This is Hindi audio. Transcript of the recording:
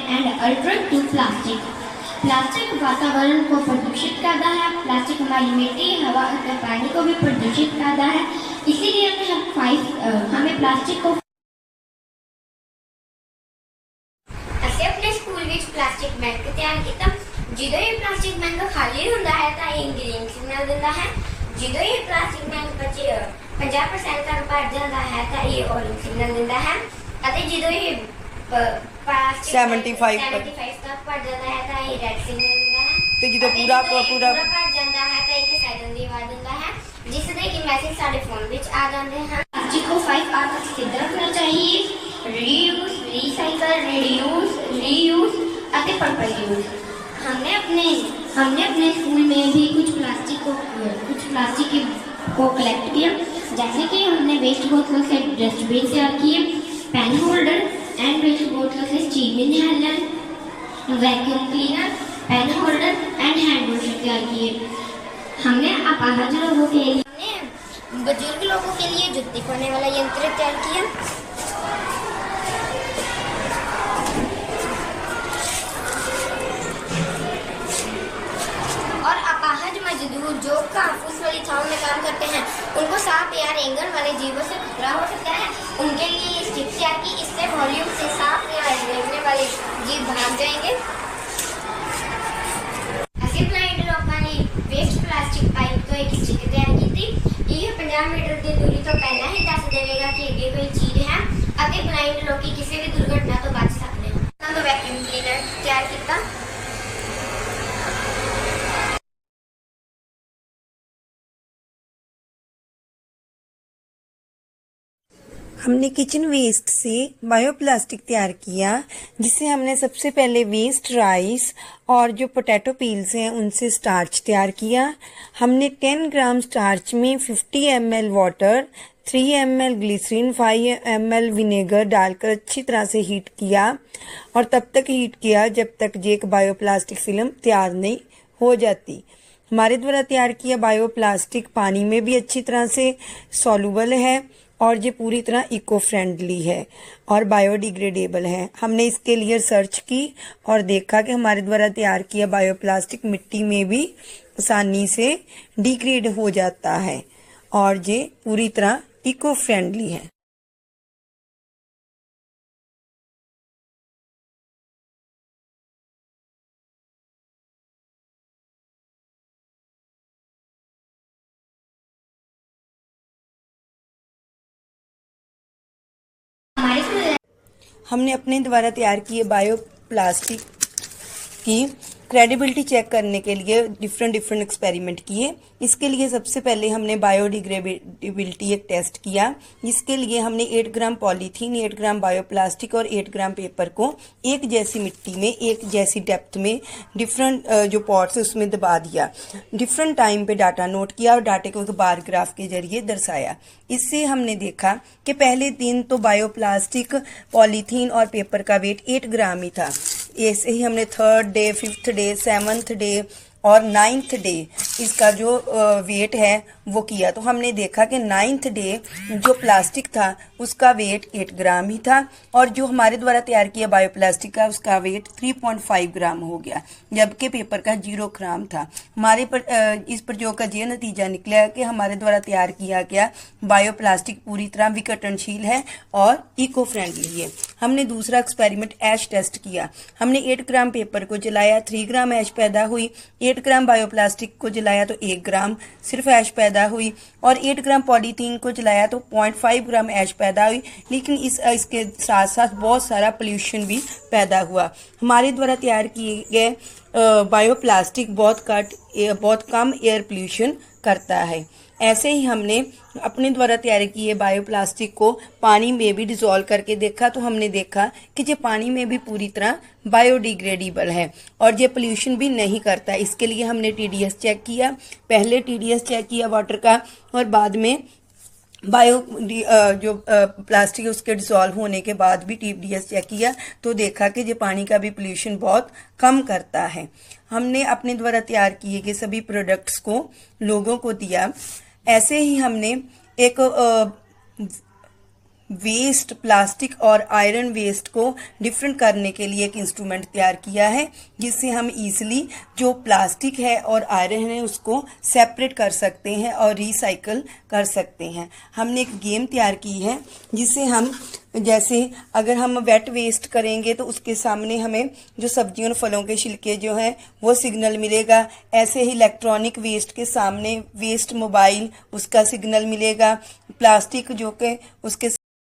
And alternate to plastic. Plastic वातावरण को प्रदूषित करता है। प्लास्टिक हमारी मिट्टी, हवा और पानी को भी प्रदूषित करता है। इसीलिए हमें प्लास्टिक को अपने स्कूल में प्लास्टिक बैंक तैयार किया। जो ये प्लास्टिक बैंक खाली होता है तो ये ग्रीन सिग्नल देता है। जो ये प्लास्टिक बैंक बचे 50% तक भर जाता है तो ये ऑरेंज सिग्नल देता है। जो ये 75 तक भर जाता है तो ये रेड सिग्नल देता है। तो जो पूरा भर जाता है तो एक साइड दी आवाज देता है जिससे कि मैसेज सारे फोन विच आ जाते हैं। प्लास्टिक को 5R तक सिद्ध रखना चाहिए। रीयूज, रीसाइकल, रीयूज, रीयूज और पर्पल यूज। हमने अपने स्कूल में भी कुछ प्लास्टिक को कलेक्ट किया, जैसे कि हमने वेस्ट बोतलों से डस्टबिन तैयार किए, पेन होल्डर एंड वेस्ट बोतलों से steam inhaler, vacuum cleaner, pen holder and hand wash तैयार किए। हमने अपाहज लोगों के लिए, बुजुर्ग लोगों के लिए जुत्ती खोलने वाला यंत्र तैयार किया। और अपाहज मजदूर जो काफूस वाली छांव में काम करते हैं, उनको सांप या रेंगन वाले जीवों से खतरा हो सकता है। उनके लिए ये स्टिक तैयार की, इससे वॉल्यूम से सांप या रेंगने वाले जीव भाग जाएंगे। ऐसे ब्लाइंड लोगों ने वेस्ट प्लास्टिक पाइप तो एक स्टिक तैयार की थी। ये 50 मीटर की दूरी तो पहला ही दस देगा कि ये कोई चीज है। अति ब्लाइंड लोग किसी भी दुर्घटना तो बच सकते हैं। हम वैक्यूम क्लीनर तैयार किया। हमने किचन वेस्ट से बायोप्लास्टिक तैयार किया, जिसे हमने सबसे पहले वेस्ट राइस और जो पोटैटो पील्स हैं उनसे स्टार्च तैयार किया। हमने 10 ग्राम स्टार्च में 50 ml water, 3 ml glycerine, 5 ml vinegar डालकर अच्छी तरह से हीट किया और तब तक हीट किया जब तक एक बायोप्लास्टिक फिल्म तैयार नहीं हो जाती। हमारे द्वारा तैयार किया बायोप्लास्टिक पानी में भी अच्छी तरह से सॉल्युबल है और ये पूरी तरह इको फ्रेंडली है और बायोडिग्रेडेबल है। हमने इसके लिए सर्च की और देखा कि हमारे द्वारा तैयार किया बायोप्लास्टिक मिट्टी में भी आसानी से डिग्रेड हो जाता है और ये पूरी तरह इको फ्रेंडली है। हमने अपने द्वारा तैयार किए बायोप्लास्टिक की क्रेडिबिलिटी चेक करने के लिए डिफरेंट एक्सपेरिमेंट किए। इसके लिए सबसे पहले हमने बायोडिग्रेडेबिलिटी एक टेस्ट किया, जिसके लिए हमने 8 ग्राम पॉलीथीन, 8 ग्राम बायोप्लास्टिक और 8 ग्राम पेपर को एक जैसी मिट्टी में एक जैसी डेप्थ में डिफरेंट जो पॉट्स उसमें दबा दिया। डिफरेंट टाइम पे डाटा नोट किया और डाटे को एक बार ग्राफ के जरिए दर्शाया। इससे हमने देखा कि पहले दिन तो बायोप्लास्टिक, पॉलीथीन और पेपर का वेट 8 ग्राम ही था। ऐसे ही हमने 3rd day, 5th day, 7th day और 9th डे इसका जो वेट है वो किया, तो हमने देखा कि 9th डे जो प्लास्टिक था उसका वेट 8 ग्राम ही था और जो हमारे द्वारा तैयार किया बायोप्लास्टिक का उसका वेट 3.5 ग्राम हो गया, जबकि पेपर का 0 ग्राम था। हमारे इस प्रयोग का ये नतीजा निकला कि हमारे द्वारा तैयार किया गया बायोप्लास्टिक पूरी तरह विघटनशील है और इको फ्रेंडली है। हमने दूसरा एक्सपेरिमेंट ऐश टेस्ट किया। हमने 8 ग्राम पेपर को जलाया, 3 ग्राम ऐश पैदा हुई। 8 ग्राम बायोप्लास्टिक को जलाया तो 1 ग्राम सिर्फ ऐश पैदा हुई और 8 ग्राम पॉलीथीन को जलाया तो 0.5 ग्राम ऐश पैदा हुई। लेकिन इसके साथ साथ बहुत सारा पोल्यूशन भी पैदा हुआ। हमारे द्वारा तैयार किए गए बायोप्लास्टिक बहुत कम एयर पोल्यूशन करता है। ऐसे ही हमने अपने द्वारा तैयार किए बायोप्लास्टिक को पानी में भी डिसॉल्व करके देखा, तो हमने देखा कि ये पानी में भी पूरी तरह बायोडिग्रेडेबल है और ये पोल्यूशन भी नहीं करता। इसके लिए हमने TDS चेक किया। पहले TDS चेक किया वाटर का और बाद में जो प्लास्टिक है उसके डिसॉल्व होने के बाद भी TDS चेक किया, तो देखा कि ये पानी का भी पोल्यूशन बहुत कम करता है। हमने अपने द्वारा तैयार किए गए सभी प्रोडक्ट्स को लोगों को दिया। ऐसे ही हमने एक वेस्ट प्लास्टिक और आयरन वेस्ट को डिफरेंट करने के लिए एक इंस्ट्रूमेंट तैयार किया है, जिससे हम इजीली जो प्लास्टिक है और आयरन है उसको सेपरेट कर सकते हैं और रिसाइकल कर सकते हैं। हमने एक गेम तैयार की है जिससे हम जैसे अगर हम वेट वेस्ट करेंगे तो उसके सामने हमें जो सब्जियों और फलों के छिलके जो हैं वो सिग्नल मिलेगा। ऐसे ही इलेक्ट्रॉनिक वेस्ट के सामने वेस्ट मोबाइल उसका सिग्नल मिलेगा। प्लास्टिक जो कि उसके